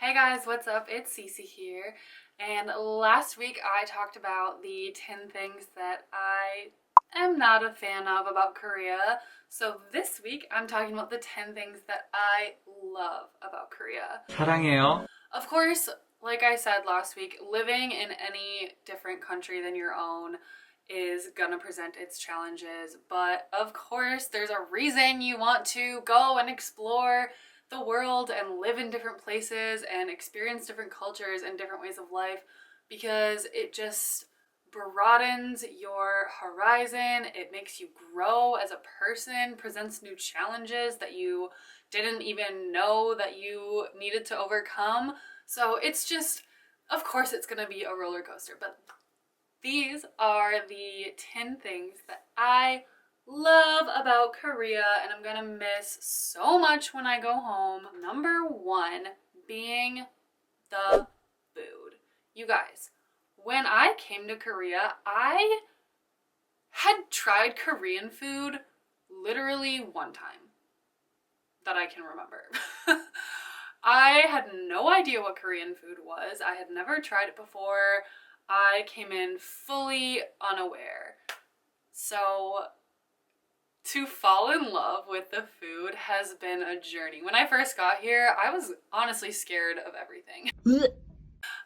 Hey guys, what's up? It's Cece here. And last week I talked about the 10 things that I am not a fan of about Korea. So this week I'm talking about the 10 things that I love about Korea. 사랑해요. Of course, like I said last week, living in any different country than your own is gonna present its challenges, but of course there's a reason you want to go and explore the world and live in different places and experience different cultures and different ways of life, because it just broadens your horizon, it makes you grow as a person, presents new challenges that you didn't even know that you needed to overcome. So it's just, of course it's gonna be a roller coaster, but these are the 10 things that I love about Korea and I'm gonna miss so much when I go home. Number one being the food. You guys, when I came to Korea, I had tried Korean food literally one time that I can remember. I had no idea what Korean food was. I had never tried it before. I came in fully unaware. So to fall in love with the food has been a journey. When I first got here, I was honestly scared of everything.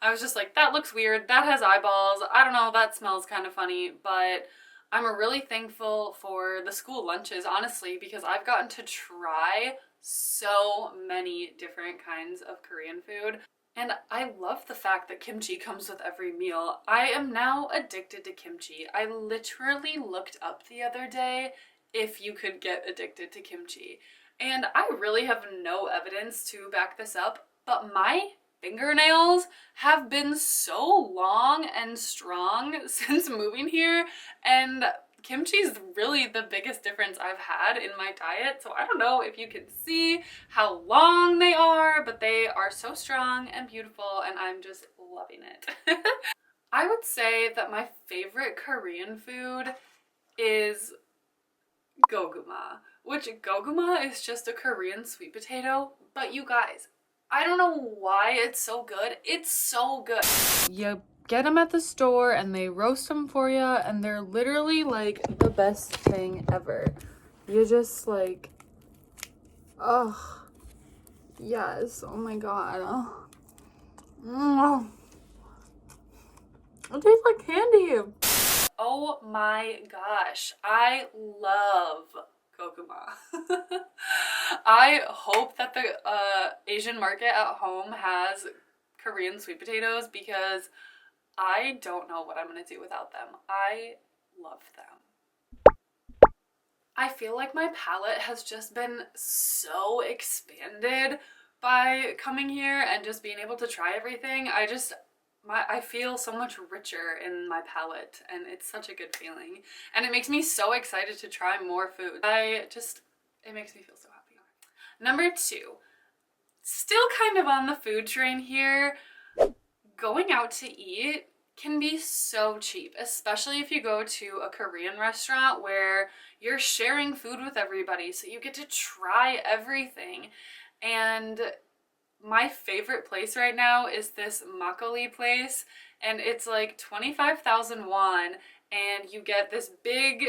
I was just like, that looks weird, that has eyeballs, I don't know, that smells kind of funny, but I'm really thankful for the school lunches, honestly, because I've gotten to try so many different kinds of Korean food. And I love the fact that kimchi comes with every meal. I am now addicted to kimchi. I literally looked up the other day if you could get addicted to kimchi. And I really have no evidence to back this up, but my fingernails have been so long and strong since moving here, and kimchi is really the biggest difference I've had in my diet. So I don't know if you can see how long they are, but they are so strong and beautiful and I'm just loving it. I would say that my favorite Korean food is goguma, which goguma is just a Korean sweet potato, but you guys, I don't know why it's so good. It's so good. You get them at the store and they roast them for you and they're literally like the best thing ever. You just like, oh, yes, oh my god. Oh. It tastes like candy. Oh my gosh, I love goguma. I hope that the Asian market at home has Korean sweet potatoes because I don't know what I'm gonna do without them. I love them. I feel like my palate has just been so expanded by coming here and just being able to try everything. I feel so much richer in my palate and it's such a good feeling. And it makes me so excited to try more food. It makes me feel so happy. Number two, still kind of on the food train here, going out to eat can be so cheap, especially if you go to a Korean restaurant where you're sharing food with everybody, so you get to try everything. And my favorite place right now is this makgeolli place, and it's like 25,000 won, and you get this big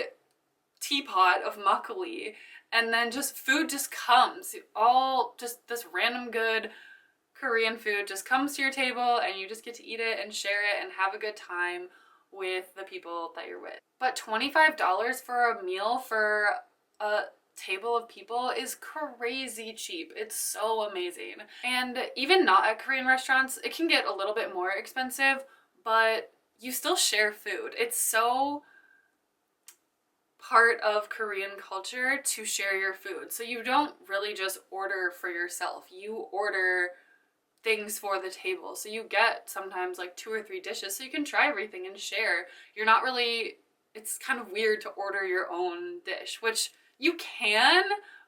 teapot of makgeolli, and then just food just comes. All just this random good Korean food just comes to your table and you just get to eat it and share it and have a good time with the people that you're with. But $25 for a meal for a table of people is crazy cheap. It's so amazing. And even not at Korean restaurants, it can get a little bit more expensive, but you still share food. It's so part of Korean culture to share your food. So you don't really just order for yourself. You order things for the table. So you get sometimes like 2 or 3 dishes so you can try everything and share. It's kind of weird to order your own dish, which you can,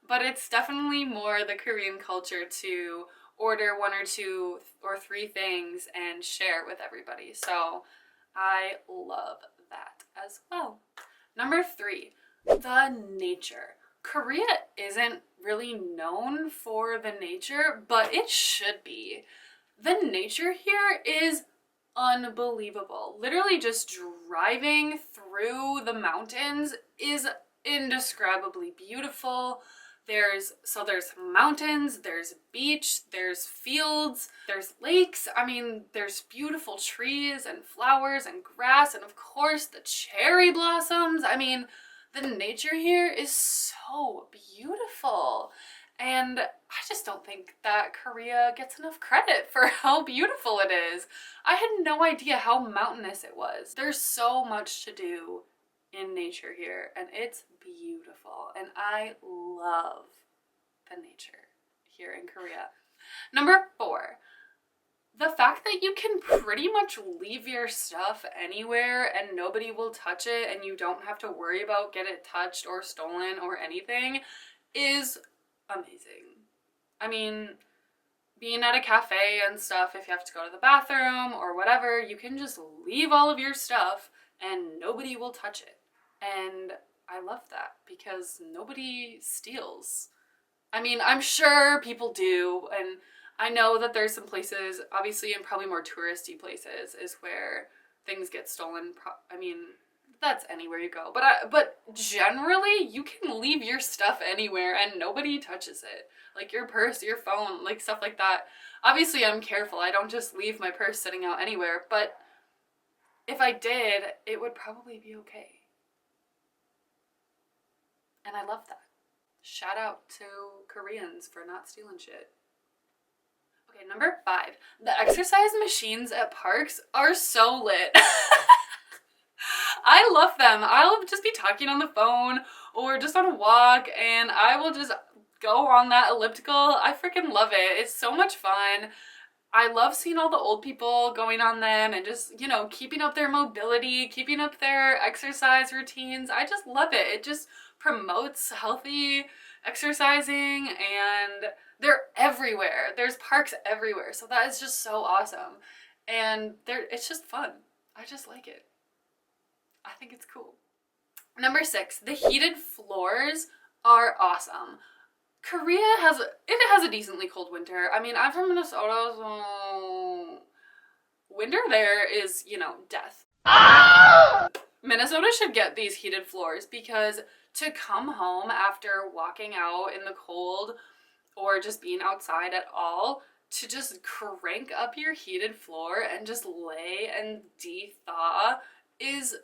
but it's definitely more the Korean culture to order 1 or 2 or 3 things and share with everybody. So I love that as well. Number 3, the nature. Korea isn't really known for the nature, but it should be. The nature here is unbelievable. Literally just driving through the mountains is indescribably beautiful. There's mountains, there's beach, there's fields, there's lakes. I mean, there's beautiful trees and flowers and grass, and of course the cherry blossoms. I mean, the nature here is so beautiful. And I just don't think that Korea gets enough credit for how beautiful it is. I had no idea how mountainous it was. There's so much to do in nature here, and it's beautiful. And I love the nature here in Korea. Number 4, the fact that you can pretty much leave your stuff anywhere and nobody will touch it, and you don't have to worry about get it touched or stolen or anything is amazing. I mean, being at a cafe and stuff, if you have to go to the bathroom or whatever, you can just leave all of your stuff and nobody will touch it. And I love that because nobody steals. I mean, I'm sure people do, and I know that there's some places, obviously in probably more touristy places, is where things get stolen. I mean, that's anywhere you go. But generally, you can leave your stuff anywhere and nobody touches it. Like your purse, your phone, like stuff like that. Obviously, I'm careful. I don't just leave my purse sitting out anywhere. But if I did, it would probably be okay. And I love that. Shout out to Koreans for not stealing shit. Okay, number 5. The exercise machines at parks are so lit. I love them. I'll just be talking on the phone or just on a walk and I will just go on that elliptical. I freaking love it. It's so much fun. I love seeing all the old people going on them and just, you know, keeping up their mobility, keeping up their exercise routines. I just love it. It just promotes healthy exercising, and they're everywhere. There's parks everywhere. So that is just so awesome. And it's just fun. I just like it. I think it's cool. Number 6, the heated floors are awesome. Korea has a decently cold winter. I mean, I'm from Minnesota, so winter there is, you know, death. Minnesota should get these heated floors because to come home after walking out in the cold or just being outside at all, to just crank up your heated floor and just lay and de-thaw is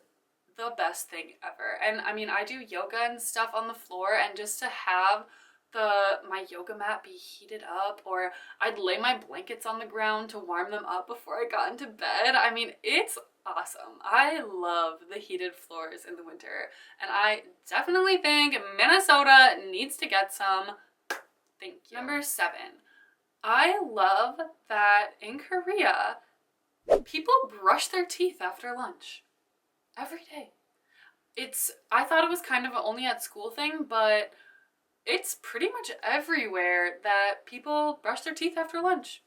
the best thing ever. And I mean, I do yoga and stuff on the floor, and just to have my yoga mat be heated up, or I'd lay my blankets on the ground to warm them up before I got into bed. I mean, it's awesome. I love the heated floors in the winter, and I definitely think Minnesota needs to get some. Thank you. Number 7, I love that in Korea, people brush their teeth after lunch. Every day. I thought it was kind of only at school thing, but it's pretty much everywhere that people brush their teeth after lunch,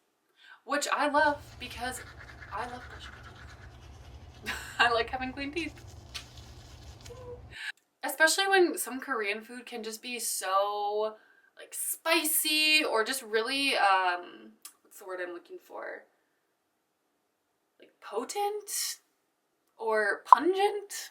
which I love because I love brushing my teeth. I like having clean teeth. Especially when some Korean food can just be so like spicy or just really, what's the word I'm looking for? Like potent? Or pungent?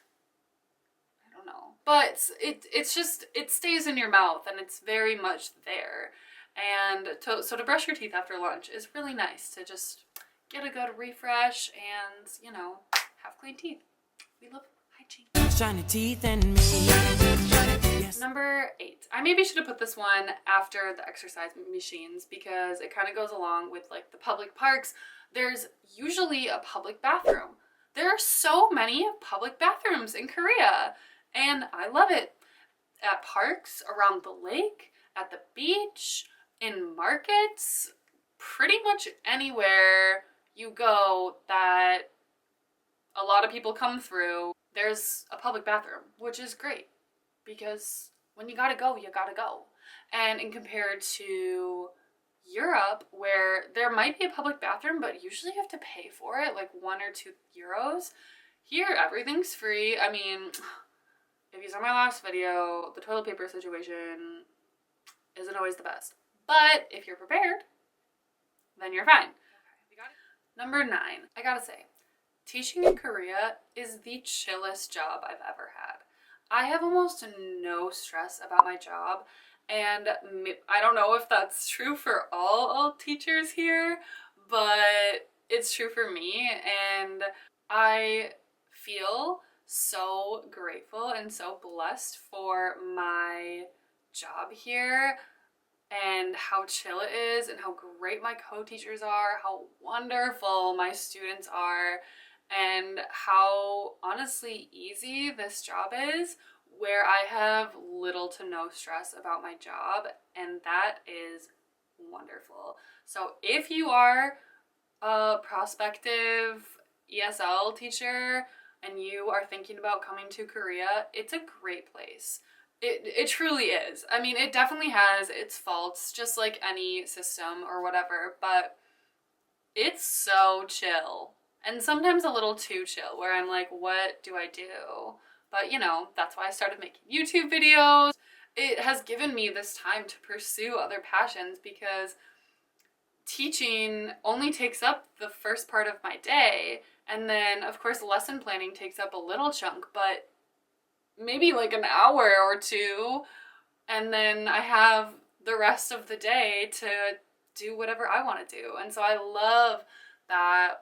I don't know. But it's just, it stays in your mouth and it's very much there. And so to brush your teeth after lunch is really nice, to just get a good refresh and, you know, have clean teeth. We love hygiene. Shiny teeth and me. Yes. Number 8. I maybe should have put this one after the exercise machines because it kind of goes along with like the public parks. There's usually a public bathroom. There are so many public bathrooms in Korea, and I love it. At parks, around the lake, at the beach, in markets, pretty much anywhere you go that a lot of people come through, there's a public bathroom, which is great because when you gotta go, you gotta go. And in compared to Europe, where there might be a public bathroom, but usually you have to pay for it, like 1 or 2 euros. Here, everything's free. I mean, if you saw my last video, the toilet paper situation isn't always the best. But if you're prepared, then you're fine. Number 9, I gotta say, teaching in Korea is the chillest job I've ever had. I have almost no stress about my job, and I don't know if that's true for all teachers here, but it's true for me, and I feel so grateful and so blessed for my job here and how chill it is and how great my co-teachers are, how wonderful my students are, and how honestly easy this job is, where I have little to no stress about my job, and that is wonderful. So if you are a prospective ESL teacher and you are thinking about coming to Korea, it's a great place. It truly is. I mean, it definitely has its faults, just like any system or whatever, but it's so chill. And sometimes a little too chill, where I'm like, what do I do? But you know, that's why I started making YouTube videos. It has given me this time to pursue other passions, because teaching only takes up the first part of my day, and then of course lesson planning takes up a little chunk, but maybe like an hour or two, and then I have the rest of the day to do whatever I want to do. And so I love that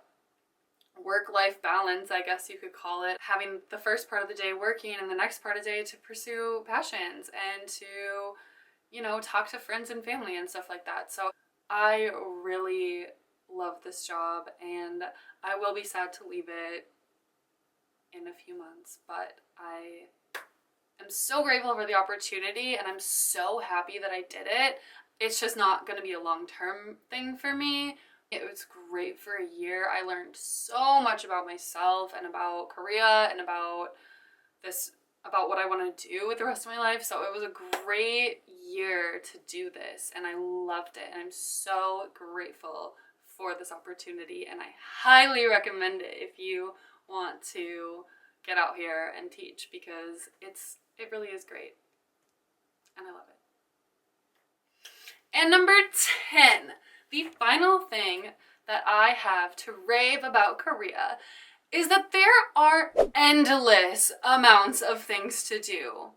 work-life balance, I guess you could call it, having the first part of the day working and the next part of the day to pursue passions and to, you know, talk to friends and family and stuff like that. So I really love this job, and I will be sad to leave it in a few months, but I am so grateful for the opportunity, and I'm so happy that I did it. It's just not going to be a long-term thing for me. It was great for a year. I learned so much about myself and about Korea and about what I want to do with the rest of my life. So it was a great year to do this, and I loved it, and I'm so grateful for this opportunity, and I highly recommend it if you want to get out here and teach, because it really is great, and I love it. And number 10, the final thing that I have to rave about Korea is that there are endless amounts of things to do.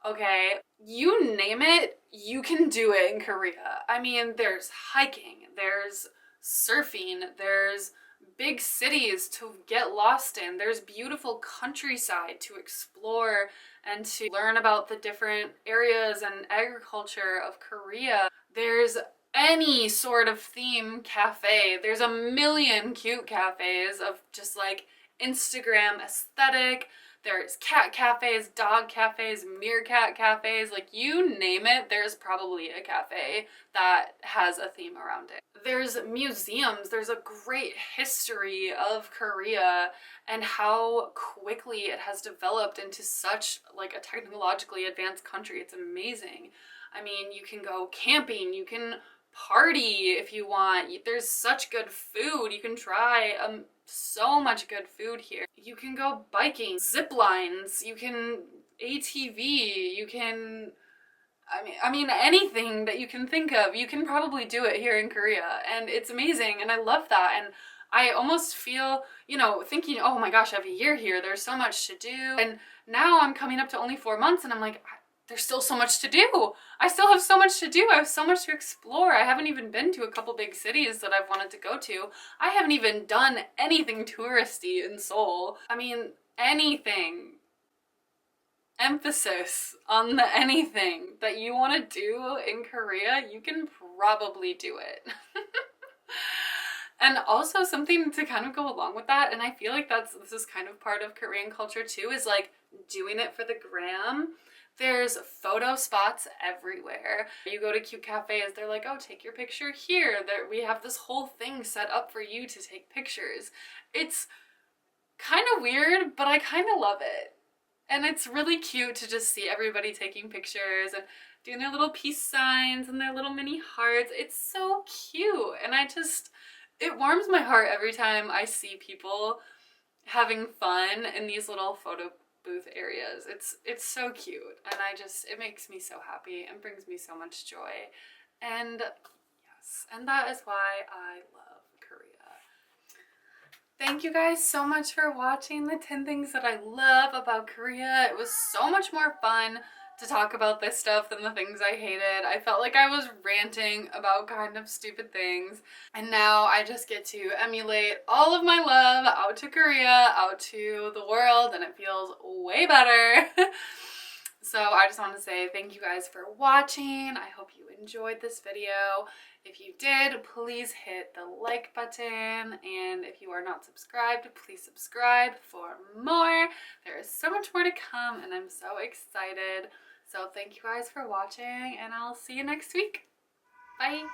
Okay, you name it, you can do it in Korea. I mean, there's hiking, there's surfing, there's big cities to get lost in, there's beautiful countryside to explore and to learn about the different areas and agriculture of Korea. There's any sort of theme cafe. There's a million cute cafes of just like Instagram aesthetic. There's cat cafes, dog cafes, meerkat cafes, like you name it, there's probably a cafe that has a theme around it. There's museums, there's a great history of Korea and how quickly it has developed into such like a technologically advanced country. It's amazing. I mean, you can go camping, you can party if you want. There's such good food. You can try so much good food here. You can go biking, zip lines, you can ATV, you can, I mean anything that you can think of, you can probably do it here in Korea, and it's amazing, and I love that. And I almost feel, you know, thinking, oh my gosh, I have a year here, there's so much to do, and now I'm coming up to only 4 months, and I'm like, there's still so much to do. I still have so much to do. I have so much to explore. I haven't even been to a couple big cities that I've wanted to go to. I haven't even done anything touristy in Seoul. I mean, anything. Emphasis on the anything that you want to do in Korea, you can probably do it. And also something to kind of go along with that, and I feel like this is kind of part of Korean culture too, is like doing it for the gram. There's photo spots everywhere. You go to cute cafes, they're like, oh, take your picture here. We have this whole thing set up for you to take pictures. It's kind of weird, but I kind of love it. And it's really cute to just see everybody taking pictures and doing their little peace signs and their little mini hearts. It's so cute. And it warms my heart every time I see people having fun in these little photo booth areas. It's so cute, and it makes me so happy and brings me so much joy. And yes, and that is why I love Korea. Thank you guys so much for watching the 10 things that I love about Korea. It was so much more fun to talk about this stuff than the things I hated. I felt like I was ranting about kind of stupid things. And now I just get to emulate all of my love out to Korea, out to the world, and it feels way better. So I just want to say thank you guys for watching. I hope you enjoyed this video. If you did, please hit the like button, and if you are not subscribed, please subscribe for more. There is so much more to come, and I'm so excited. So thank you guys for watching, and I'll see you next week. Bye!